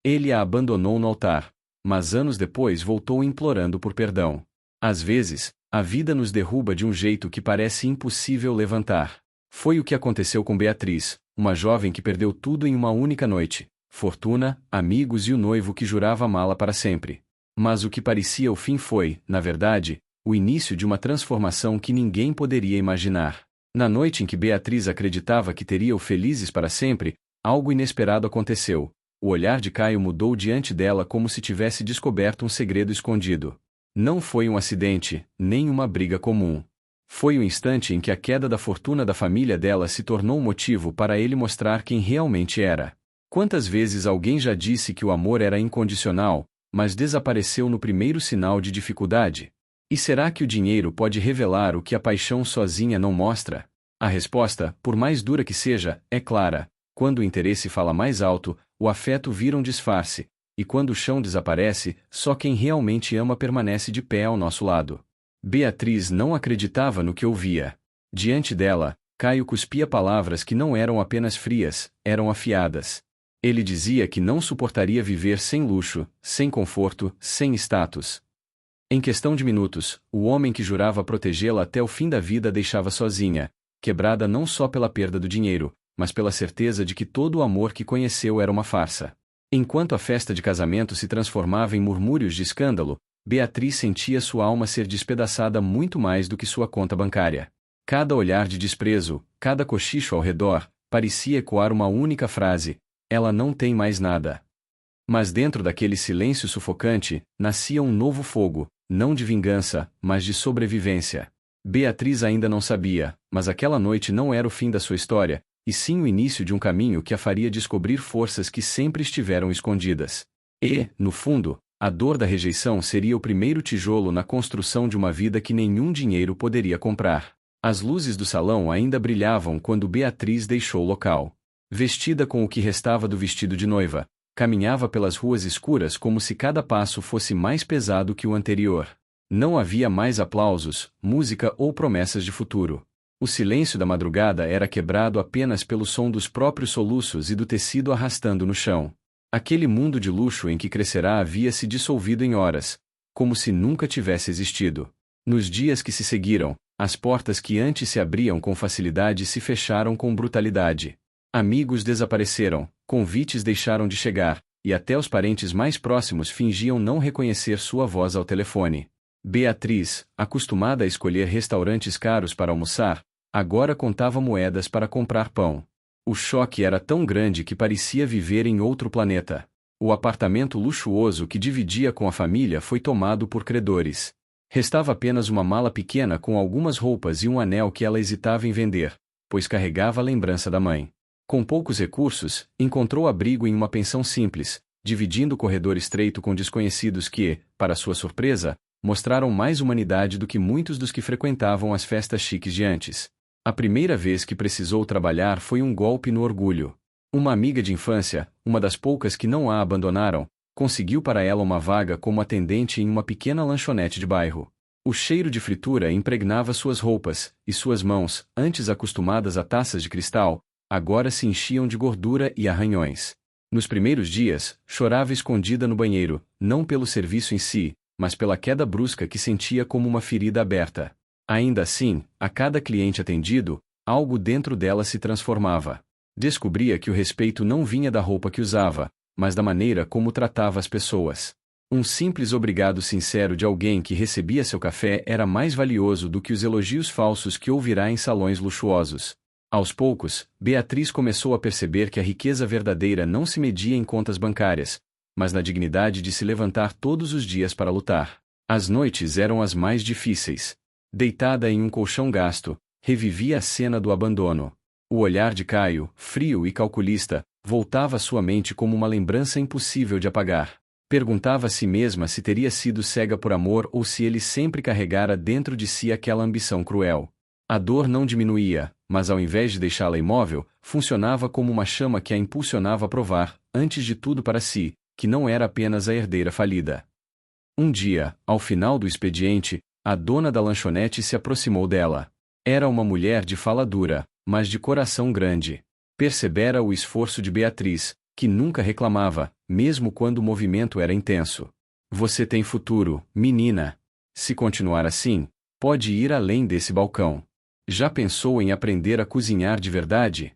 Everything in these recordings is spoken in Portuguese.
Ele a abandonou no altar, mas anos depois voltou implorando por perdão. Às vezes, a vida nos derruba de um jeito que parece impossível levantar. Foi o que aconteceu com Beatriz, uma jovem que perdeu tudo em uma única noite: fortuna, amigos e o noivo que jurava amá-la para sempre. Mas o que parecia o fim foi, na verdade, o início de uma transformação que ninguém poderia imaginar. Na noite em que Beatriz acreditava que teria o felizes para sempre, algo inesperado aconteceu. O olhar de Caio mudou diante dela como se tivesse descoberto um segredo escondido. Não foi um acidente, nem uma briga comum. Foi o instante em que a queda da fortuna da família dela se tornou um motivo para ele mostrar quem realmente era. Quantas vezes alguém já disse que o amor era incondicional, mas desapareceu no primeiro sinal de dificuldade? E será que o dinheiro pode revelar o que a paixão sozinha não mostra? A resposta, por mais dura que seja, é clara: quando o interesse fala mais alto, o afeto vira um disfarce, e quando o chão desaparece, só quem realmente ama permanece de pé ao nosso lado. Beatriz não acreditava no que ouvia. Diante dela, Caio cuspia palavras que não eram apenas frias, eram afiadas. Ele dizia que não suportaria viver sem luxo, sem conforto, sem status. Em questão de minutos, o homem que jurava protegê-la até o fim da vida a deixava sozinha, quebrada não só pela perda do dinheiro, mas pela certeza de que todo o amor que conheceu era uma farsa. Enquanto a festa de casamento se transformava em murmúrios de escândalo, Beatriz sentia sua alma ser despedaçada muito mais do que sua conta bancária. Cada olhar de desprezo, cada cochicho ao redor, parecia ecoar uma única frase: ela não tem mais nada. Mas dentro daquele silêncio sufocante, nascia um novo fogo, não de vingança, mas de sobrevivência. Beatriz ainda não sabia, mas aquela noite não era o fim da sua história, e sim o início de um caminho que a faria descobrir forças que sempre estiveram escondidas. E, no fundo, a dor da rejeição seria o primeiro tijolo na construção de uma vida que nenhum dinheiro poderia comprar. As luzes do salão ainda brilhavam quando Beatriz deixou o local. Vestida com o que restava do vestido de noiva, caminhava pelas ruas escuras como se cada passo fosse mais pesado que o anterior. Não havia mais aplausos, música ou promessas de futuro. O silêncio da madrugada era quebrado apenas pelo som dos próprios soluços e do tecido arrastando no chão. Aquele mundo de luxo em que crescerá havia se dissolvido em horas, como se nunca tivesse existido. Nos dias que se seguiram, as portas que antes se abriam com facilidade se fecharam com brutalidade. Amigos desapareceram, convites deixaram de chegar, e até os parentes mais próximos fingiam não reconhecer sua voz ao telefone. Beatriz, acostumada a escolher restaurantes caros para almoçar, agora contava moedas para comprar pão. O choque era tão grande que parecia viver em outro planeta. O apartamento luxuoso que dividia com a família foi tomado por credores. Restava apenas uma mala pequena com algumas roupas e um anel que ela hesitava em vender, pois carregava a lembrança da mãe. Com poucos recursos, encontrou abrigo em uma pensão simples, dividindo o corredor estreito com desconhecidos que, para sua surpresa, mostraram mais humanidade do que muitos dos que frequentavam as festas chiques de antes. A primeira vez que precisou trabalhar foi um golpe no orgulho. Uma amiga de infância, uma das poucas que não a abandonaram, conseguiu para ela uma vaga como atendente em uma pequena lanchonete de bairro. O cheiro de fritura impregnava suas roupas, e suas mãos, antes acostumadas a taças de cristal, agora se enchiam de gordura e arranhões. Nos primeiros dias, chorava escondida no banheiro, não pelo serviço em si, mas pela queda brusca que sentia como uma ferida aberta. Ainda assim, a cada cliente atendido, algo dentro dela se transformava. Descobria que o respeito não vinha da roupa que usava, mas da maneira como tratava as pessoas. Um simples obrigado sincero de alguém que recebia seu café era mais valioso do que os elogios falsos que ouvirá em salões luxuosos. Aos poucos, Beatriz começou a perceber que a riqueza verdadeira não se media em contas bancárias, mas na dignidade de se levantar todos os dias para lutar. As noites eram as mais difíceis. Deitada em um colchão gasto, revivia a cena do abandono. O olhar de Caio, frio e calculista, voltava à sua mente como uma lembrança impossível de apagar. Perguntava a si mesma se teria sido cega por amor ou se ele sempre carregara dentro de si aquela ambição cruel. A dor não diminuía, mas ao invés de deixá-la imóvel, funcionava como uma chama que a impulsionava a provar, antes de tudo para si, que não era apenas a herdeira falida. Um dia, ao final do expediente, a dona da lanchonete se aproximou dela. Era uma mulher de fala dura, mas de coração grande. Percebera o esforço de Beatriz, que nunca reclamava, mesmo quando o movimento era intenso. Você tem futuro, menina. Se continuar assim, pode ir além desse balcão. Já pensou em aprender a cozinhar de verdade?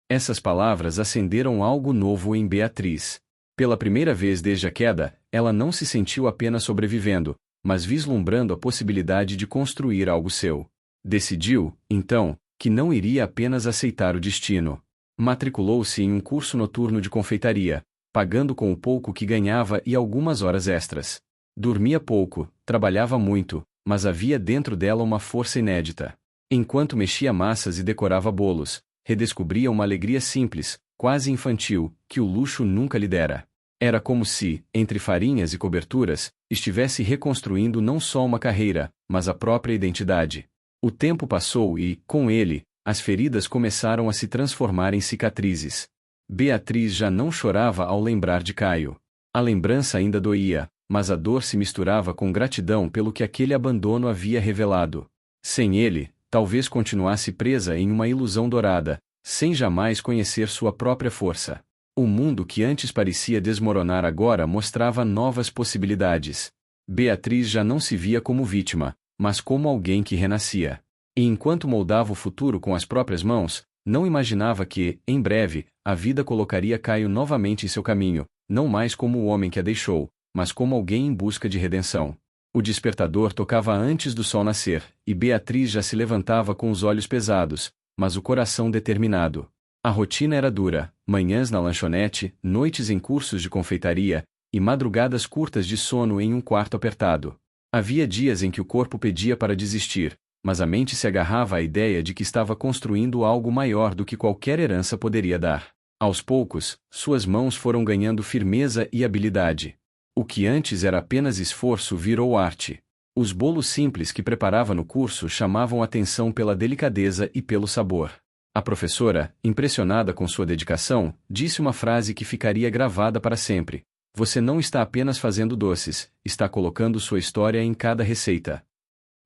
Essas palavras acenderam algo novo em Beatriz. Pela primeira vez desde a queda, ela não se sentiu apenas sobrevivendo, mas vislumbrando a possibilidade de construir algo seu. Decidiu, então, que não iria apenas aceitar o destino. Matriculou-se em um curso noturno de confeitaria, pagando com o pouco que ganhava e algumas horas extras. Dormia pouco, trabalhava muito, mas havia dentro dela uma força inédita. Enquanto mexia massas e decorava bolos, redescobria uma alegria simples, quase infantil, que o luxo nunca lhe dera. Era como se, entre farinhas e coberturas, estivesse reconstruindo não só uma carreira, mas a própria identidade. O tempo passou e, com ele, as feridas começaram a se transformar em cicatrizes. Beatriz já não chorava ao lembrar de Caio. A lembrança ainda doía, mas a dor se misturava com gratidão pelo que aquele abandono havia revelado. Sem ele, talvez continuasse presa em uma ilusão dourada, sem jamais conhecer sua própria força. O mundo que antes parecia desmoronar agora mostrava novas possibilidades. Beatriz já não se via como vítima, mas como alguém que renascia. E enquanto moldava o futuro com as próprias mãos, não imaginava que, em breve, a vida colocaria Caio novamente em seu caminho, não mais como o homem que a deixou, mas como alguém em busca de redenção. O despertador tocava antes do sol nascer, e Beatriz já se levantava com os olhos pesados, mas o coração determinado. A rotina era dura, manhãs na lanchonete, noites em cursos de confeitaria, e madrugadas curtas de sono em um quarto apertado. Havia dias em que o corpo pedia para desistir, mas a mente se agarrava à ideia de que estava construindo algo maior do que qualquer herança poderia dar. Aos poucos, suas mãos foram ganhando firmeza e habilidade. O que antes era apenas esforço virou arte. Os bolos simples que preparava no curso chamavam atenção pela delicadeza e pelo sabor. A professora, impressionada com sua dedicação, disse uma frase que ficaria gravada para sempre: "Você não está apenas fazendo doces, está colocando sua história em cada receita."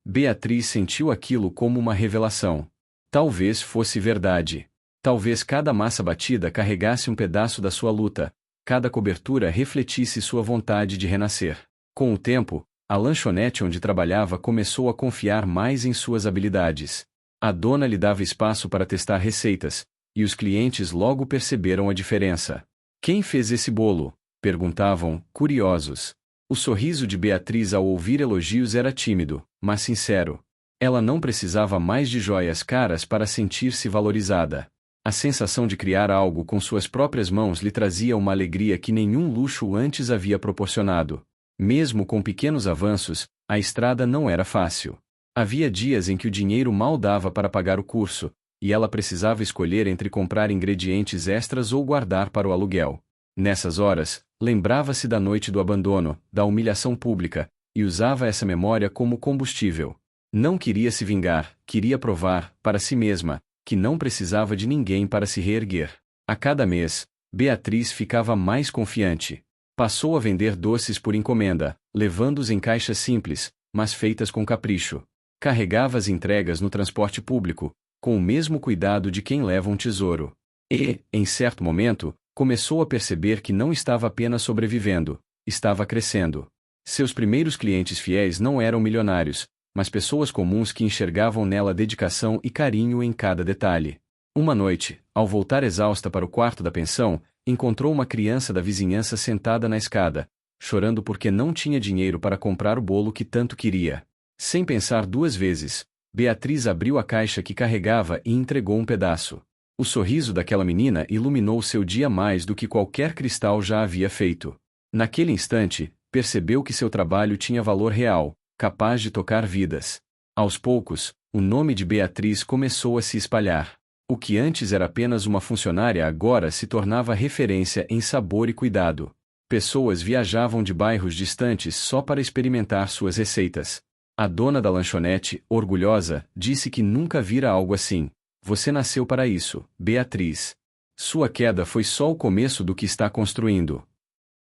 Beatriz sentiu aquilo como uma revelação. Talvez fosse verdade. Talvez cada massa batida carregasse um pedaço da sua luta, cada cobertura refletisse sua vontade de renascer. Com o tempo, a lanchonete onde trabalhava começou a confiar mais em suas habilidades. A dona lhe dava espaço para testar receitas, e os clientes logo perceberam a diferença. "Quem fez esse bolo?" perguntavam, curiosos. O sorriso de Beatriz ao ouvir elogios era tímido, mas sincero. Ela não precisava mais de joias caras para sentir-se valorizada. A sensação de criar algo com suas próprias mãos lhe trazia uma alegria que nenhum luxo antes havia proporcionado. Mesmo com pequenos avanços, a estrada não era fácil. Havia dias em que o dinheiro mal dava para pagar o curso, e ela precisava escolher entre comprar ingredientes extras ou guardar para o aluguel. Nessas horas, lembrava-se da noite do abandono, da humilhação pública, e usava essa memória como combustível. Não queria se vingar, queria provar, para si mesma, que não precisava de ninguém para se reerguer. A cada mês, Beatriz ficava mais confiante. Passou a vender doces por encomenda, levando-os em caixas simples, mas feitas com capricho. Carregava as entregas no transporte público, com o mesmo cuidado de quem leva um tesouro. E, em certo momento, começou a perceber que não estava apenas sobrevivendo, estava crescendo. Seus primeiros clientes fiéis não eram milionários, mas pessoas comuns que enxergavam nela dedicação e carinho em cada detalhe. Uma noite, ao voltar exausta para o quarto da pensão, encontrou uma criança da vizinhança sentada na escada, chorando porque não tinha dinheiro para comprar o bolo que tanto queria. Sem pensar duas vezes, Beatriz abriu a caixa que carregava e entregou um pedaço. O sorriso daquela menina iluminou seu dia mais do que qualquer cristal já havia feito. Naquele instante, percebeu que seu trabalho tinha valor real, capaz de tocar vidas. Aos poucos, o nome de Beatriz começou a se espalhar. O que antes era apenas uma funcionária agora se tornava referência em sabor e cuidado. Pessoas viajavam de bairros distantes só para experimentar suas receitas. A dona da lanchonete, orgulhosa, disse que nunca vira algo assim. "Você nasceu para isso, Beatriz." Sua queda foi só o começo do que está construindo.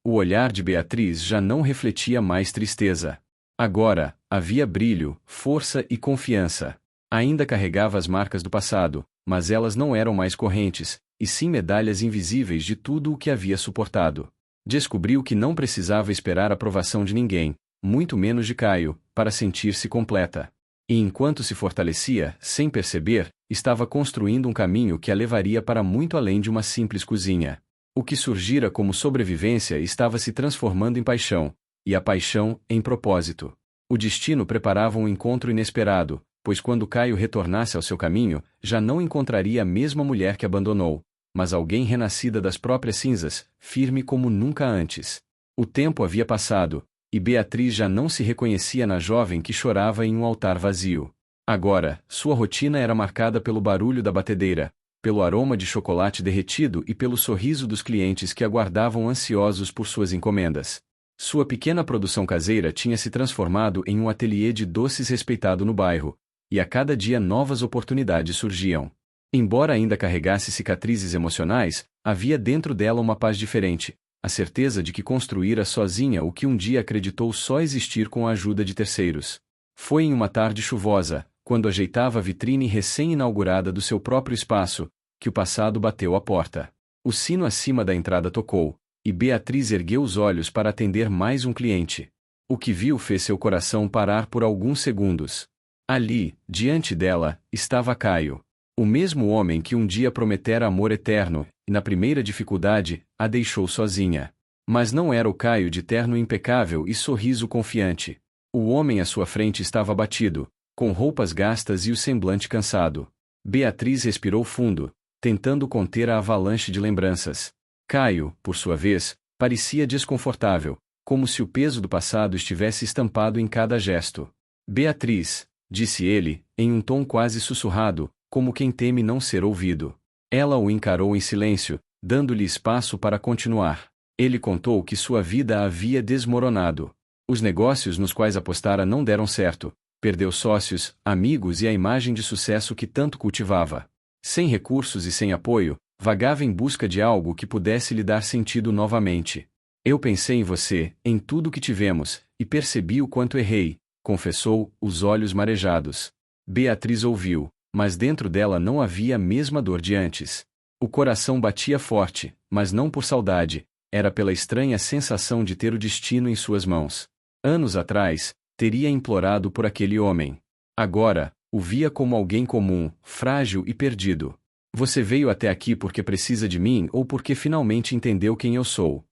O olhar de Beatriz já não refletia mais tristeza. Agora, havia brilho, força e confiança. Ainda carregava as marcas do passado, mas elas não eram mais correntes, e sim medalhas invisíveis de tudo o que havia suportado. Descobriu que não precisava esperar a aprovação de ninguém, muito menos de Caio, para sentir-se completa. E enquanto se fortalecia, sem perceber, estava construindo um caminho que a levaria para muito além de uma simples cozinha. O que surgira como sobrevivência estava se transformando em paixão, e a paixão, em propósito. O destino preparava um encontro inesperado, pois quando Caio retornasse ao seu caminho, já não encontraria a mesma mulher que abandonou, mas alguém renascida das próprias cinzas, firme como nunca antes. O tempo havia passado, e Beatriz já não se reconhecia na jovem que chorava em um altar vazio. Agora, sua rotina era marcada pelo barulho da batedeira, pelo aroma de chocolate derretido e pelo sorriso dos clientes que aguardavam ansiosos por suas encomendas. Sua pequena produção caseira tinha se transformado em um ateliê de doces respeitado no bairro, e a cada dia novas oportunidades surgiam. Embora ainda carregasse cicatrizes emocionais, havia dentro dela uma paz diferente, a certeza de que construíra sozinha o que um dia acreditou só existir com a ajuda de terceiros. Foi em uma tarde chuvosa, quando ajeitava a vitrine recém-inaugurada do seu próprio espaço, que o passado bateu à porta. O sino acima da entrada tocou, e Beatriz ergueu os olhos para atender mais um cliente. O que viu fez seu coração parar por alguns segundos. Ali, diante dela, estava Caio. O mesmo homem que um dia prometera amor eterno, e na primeira dificuldade, a deixou sozinha. Mas não era o Caio de terno impecável e sorriso confiante. O homem à sua frente estava abatido, com roupas gastas e o semblante cansado. Beatriz respirou fundo, tentando conter a avalanche de lembranças. Caio, por sua vez, parecia desconfortável, como se o peso do passado estivesse estampado em cada gesto. Beatriz, disse ele, em um tom quase sussurrado, como quem teme não ser ouvido. Ela o encarou em silêncio, dando-lhe espaço para continuar. Ele contou que sua vida havia desmoronado. Os negócios nos quais apostara não deram certo, perdeu sócios, amigos e a imagem de sucesso que tanto cultivava. Sem recursos e sem apoio, vagava em busca de algo que pudesse lhe dar sentido novamente. Eu pensei em você, em tudo que tivemos, e percebi o quanto errei, confessou, os olhos marejados. Beatriz ouviu, mas dentro dela não havia a mesma dor de antes. O coração batia forte, mas não por saudade, era pela estranha sensação de ter o destino em suas mãos. Anos atrás, teria implorado por aquele homem. Agora, o via como alguém comum, frágil e perdido. Você veio até aqui porque precisa de mim ou porque finalmente entendeu quem eu sou?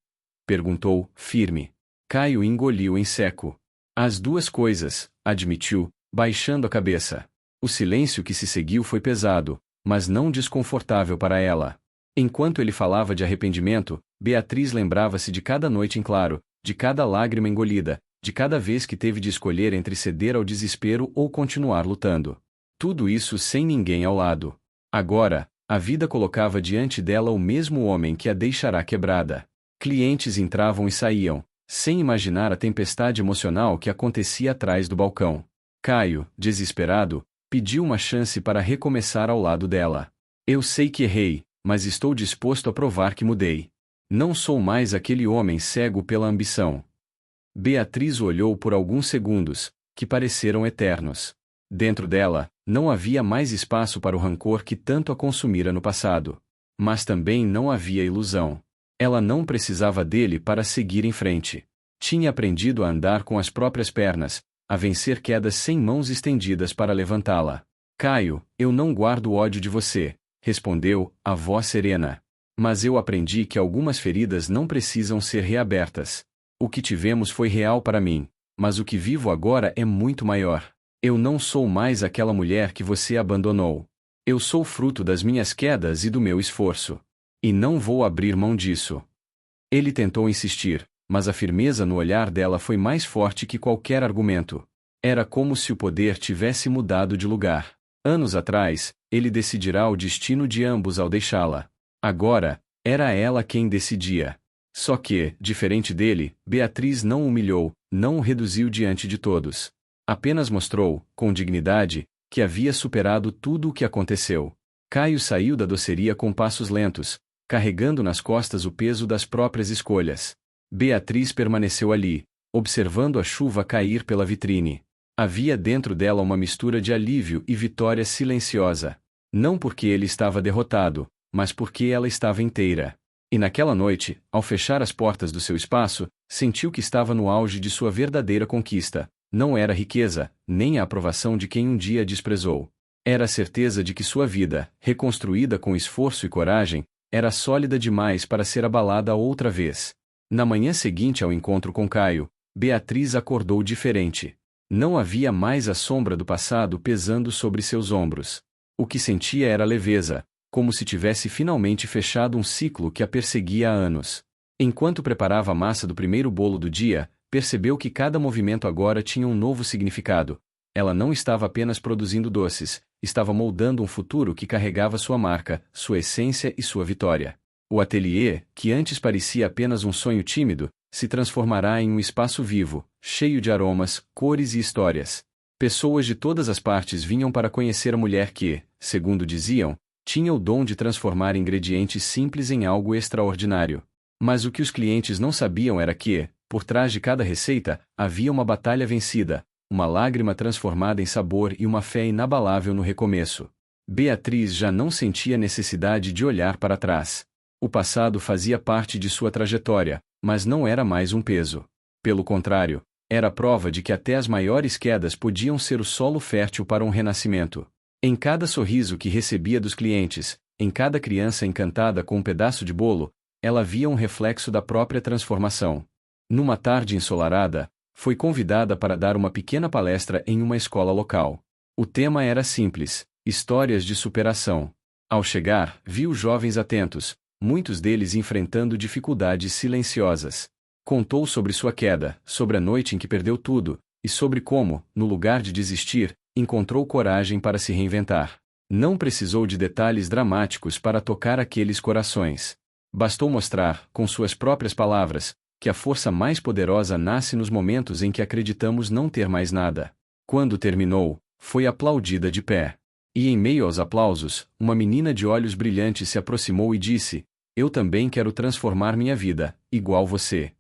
Perguntou, firme. Caio engoliu em seco. As duas coisas, admitiu, baixando a cabeça. O silêncio que se seguiu foi pesado, mas não desconfortável para ela. Enquanto ele falava de arrependimento, Beatriz lembrava-se de cada noite em claro, de cada lágrima engolida, de cada vez que teve de escolher entre ceder ao desespero ou continuar lutando. Tudo isso sem ninguém ao lado. Agora, a vida colocava diante dela o mesmo homem que a deixará quebrada. Clientes entravam e saíam, sem imaginar a tempestade emocional que acontecia atrás do balcão. Caio, desesperado, pediu uma chance para recomeçar ao lado dela. Eu sei que errei, mas estou disposto a provar que mudei. Não sou mais aquele homem cego pela ambição. Beatriz o olhou por alguns segundos, que pareceram eternos. Dentro dela, não havia mais espaço para o rancor que tanto a consumira no passado. Mas também não havia ilusão. Ela não precisava dele para seguir em frente. Tinha aprendido a andar com as próprias pernas, a vencer quedas sem mãos estendidas para levantá-la. Caio, eu não guardo ódio de você, respondeu, a voz serena. Mas eu aprendi que algumas feridas não precisam ser reabertas. O que tivemos foi real para mim, mas o que vivo agora é muito maior. Eu não sou mais aquela mulher que você abandonou. Eu sou fruto das minhas quedas e do meu esforço. E não vou abrir mão disso. Ele tentou insistir, mas a firmeza no olhar dela foi mais forte que qualquer argumento. Era como se o poder tivesse mudado de lugar. Anos atrás, ele decidirá o destino de ambos ao deixá-la. Agora, era ela quem decidia. Só que, diferente dele, Beatriz não o humilhou, não o reduziu diante de todos. Apenas mostrou, com dignidade, que havia superado tudo o que aconteceu. Caio saiu da doceria com passos lentos, carregando nas costas o peso das próprias escolhas. Beatriz permaneceu ali, observando a chuva cair pela vitrine. Havia dentro dela uma mistura de alívio e vitória silenciosa. Não porque ele estava derrotado, mas porque ela estava inteira. E naquela noite, ao fechar as portas do seu espaço, sentiu que estava no auge de sua verdadeira conquista. Não era a riqueza, nem a aprovação de quem um dia a desprezou. Era a certeza de que sua vida, reconstruída com esforço e coragem, era sólida demais para ser abalada outra vez. Na manhã seguinte ao encontro com Caio, Beatriz acordou diferente. Não havia mais a sombra do passado pesando sobre seus ombros. O que sentia era leveza, como se tivesse finalmente fechado um ciclo que a perseguia há anos. Enquanto preparava a massa do primeiro bolo do dia, percebeu que cada movimento agora tinha um novo significado. Ela não estava apenas produzindo doces, estava moldando um futuro que carregava sua marca, sua essência e sua vitória. O ateliê, que antes parecia apenas um sonho tímido, se transformará em um espaço vivo, cheio de aromas, cores e histórias. Pessoas de todas as partes vinham para conhecer a mulher que, segundo diziam, tinha o dom de transformar ingredientes simples em algo extraordinário. Mas o que os clientes não sabiam era que, por trás de cada receita, havia uma batalha vencida, uma lágrima transformada em sabor e uma fé inabalável no recomeço. Beatriz já não sentia necessidade de olhar para trás. O passado fazia parte de sua trajetória, mas não era mais um peso. Pelo contrário, era a prova de que até as maiores quedas podiam ser o solo fértil para um renascimento. Em cada sorriso que recebia dos clientes, em cada criança encantada com um pedaço de bolo, ela via um reflexo da própria transformação. Numa tarde ensolarada, foi convidada para dar uma pequena palestra em uma escola local. O tema era simples: histórias de superação. Ao chegar, viu jovens atentos, muitos deles enfrentando dificuldades silenciosas. Contou sobre sua queda, sobre a noite em que perdeu tudo, e sobre como, no lugar de desistir, encontrou coragem para se reinventar. Não precisou de detalhes dramáticos para tocar aqueles corações. Bastou mostrar, com suas próprias palavras, que a força mais poderosa nasce nos momentos em que acreditamos não ter mais nada. Quando terminou, foi aplaudida de pé. E em meio aos aplausos, uma menina de olhos brilhantes se aproximou e disse: "Eu também quero transformar minha vida, igual você."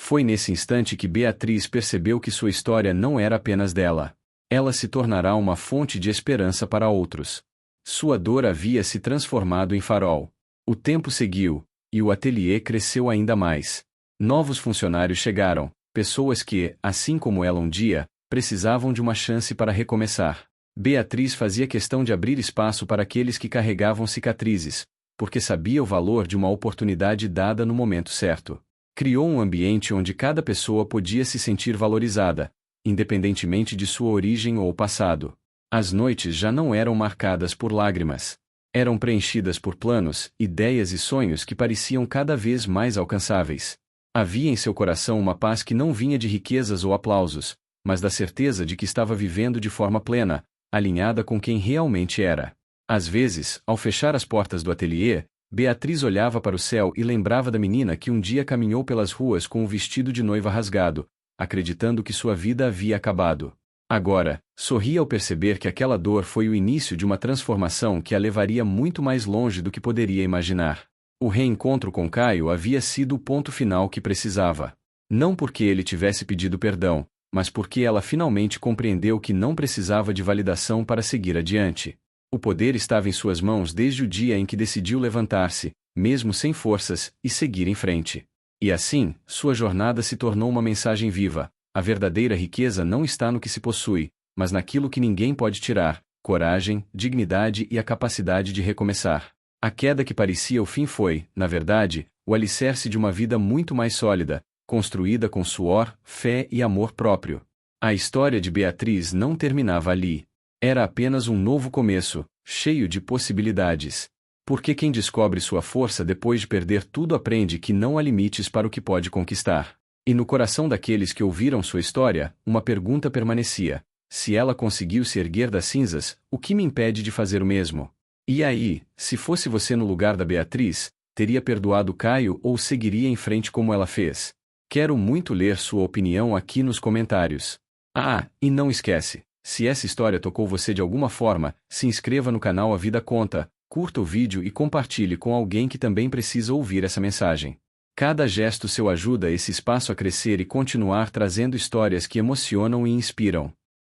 Foi nesse instante que Beatriz percebeu que sua história não era apenas dela. Ela se tornará uma fonte de esperança para outros. Sua dor havia se transformado em farol. O tempo seguiu, e o ateliê cresceu ainda mais. Novos funcionários chegaram, pessoas que, assim como ela um dia, precisavam de uma chance para recomeçar. Beatriz fazia questão de abrir espaço para aqueles que carregavam cicatrizes, porque sabia o valor de uma oportunidade dada no momento certo. Criou um ambiente onde cada pessoa podia se sentir valorizada, independentemente de sua origem ou passado. As noites já não eram marcadas por lágrimas. Eram preenchidas por planos, ideias e sonhos que pareciam cada vez mais alcançáveis. Havia em seu coração uma paz que não vinha de riquezas ou aplausos, mas da certeza de que estava vivendo de forma plena, alinhada com quem realmente era. Às vezes, ao fechar as portas do ateliê, Beatriz olhava para o céu e lembrava da menina que um dia caminhou pelas ruas com o vestido de noiva rasgado, acreditando que sua vida havia acabado. Agora, sorria ao perceber que aquela dor foi o início de uma transformação que a levaria muito mais longe do que poderia imaginar. O reencontro com Caio havia sido o ponto final que precisava. Não porque ele tivesse pedido perdão, mas porque ela finalmente compreendeu que não precisava de validação para seguir adiante. O poder estava em suas mãos desde o dia em que decidiu levantar-se, mesmo sem forças, e seguir em frente. E assim, sua jornada se tornou uma mensagem viva: a verdadeira riqueza não está no que se possui, mas naquilo que ninguém pode tirar: coragem, dignidade e a capacidade de recomeçar. A queda que parecia o fim foi, na verdade, o alicerce de uma vida muito mais sólida, construída com suor, fé e amor próprio. A história de Beatriz não terminava ali. Era apenas um novo começo, cheio de possibilidades. Porque quem descobre sua força depois de perder tudo aprende que não há limites para o que pode conquistar. E no coração daqueles que ouviram sua história, uma pergunta permanecia: se ela conseguiu se erguer das cinzas, o que me impede de fazer o mesmo? E aí, se fosse você no lugar da Beatriz, teria perdoado Caio ou seguiria em frente como ela fez? Quero muito ler sua opinião aqui nos comentários. E não esquece, se essa história tocou você de alguma forma, se inscreva no canal A Vida Conta, curta o vídeo e compartilhe com alguém que também precisa ouvir essa mensagem. Cada gesto seu ajuda esse espaço a crescer e continuar trazendo histórias que emocionam e inspiram.